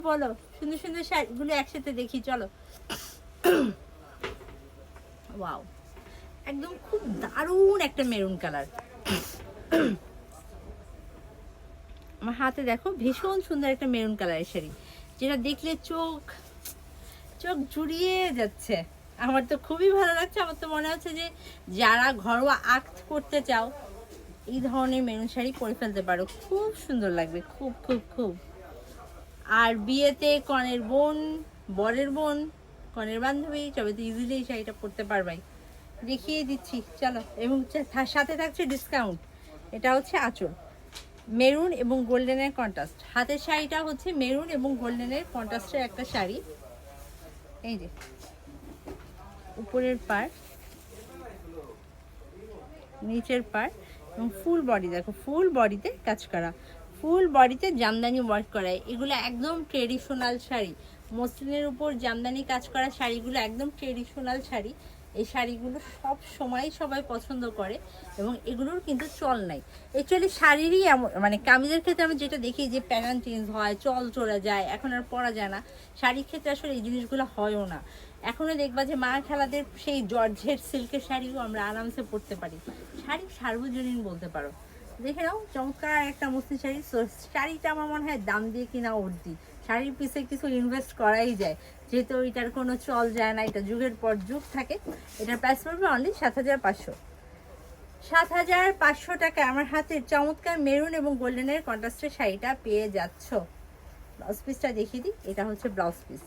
বলো, সুন্দর সুন্দর শাড়িগুলো একসাথে দেখি চলো। ওয়াও, একদম খুব দারুণ একটা মেরুন কালার। আমার হাতে দেখো ভীষণ সুন্দর একটা মেরুন কালারের শাড়ি, যেটা দেখলে চোখ চোখ জুড়িয়ে যাচ্ছে। আমার তো খুবই ভালো লাগছে। আমার তো মনে হচ্ছে যে যারা ঘরোয়া আক্ট করতে চাও এই ধরনের মেরুন শাড়ি পরে ফেলতে পারো, খুব সুন্দর লাগবে, খুব খুব খুব। আর বিয়েতে কনের বোন, বরের বোন, কনের বান্ধবী সবাই তো ইজিলি এই শাড়িটা পরতে পারবাই। দেখিয়ে দিচ্ছি চলো। এবং সাথে থাকছে ডিসকাউন্ট। এটা হচ্ছে আঁচল, মেরুন এবং গোল্ডেনের কন্ট্রাস্ট। হাতের শাড়িটা হচ্ছে মেরুন এবং গোল্ডেনের কন্ট্রাস্টের একটা শাড়ি। এই যে উপরের পাড়, নিচের পাড় এবং ফুল বডি দেখো, ফুল বডিতে কাজ করা, ফুল বডিতে জামদানি ওয়ার্ক করা। এগুলো একদম ট্রেডিশনাল শাড়ি, মসলিনের উপর জামদানি কাজ করা শাড়িগুলো একদম ট্রেডিশনাল শাড়ি। এই শাড়িগুলো সব সময় সবাই পছন্দ করে এবং এগুলোর কিন্তু চল নাই। অ্যাকচুয়ালি শাড়িরই এমন, মানে কামিজের ক্ষেত্রে আমি যেটা দেখি যে প্যাটার্ন চেঞ্জ হয়, চল চলে যায়, এখন আর পরা যায় না। শাড়ির ক্ষেত্রে আসলে এই জিনিসগুলো হয়ও না। এখনও দেখবা যে মা খেলাদের সেই জর্জেট সিল্কের শাড়িও আমরা আরামসে পরতে পারি। শাড়ি সার্বজনীন বলতে পারো। দেখে নাও চমৎকার একটা মসলিন শাড়ি। শাড়িটা আমার মনে হয় দাম দিয়ে কিনা উঠতি, শাড়ির পিছে কিছু ইনভেস্ট করাই যায়, যেহেতু এটার কোনো চল যায় না, এটা যুগের পর যুগ থাকে। এটার প্রাইস পড়বে অনলি 7,500। 7,500 টাকা আমার হাতের চমৎকার মেরুন এবং গোল্ডেনের কন্ট্রাস্টের শাড়িটা পেয়ে যাচ্ছ। ব্লাউজ পিসটা দেখিয়ে দিই, এটা হচ্ছে ব্লাউজ পিস।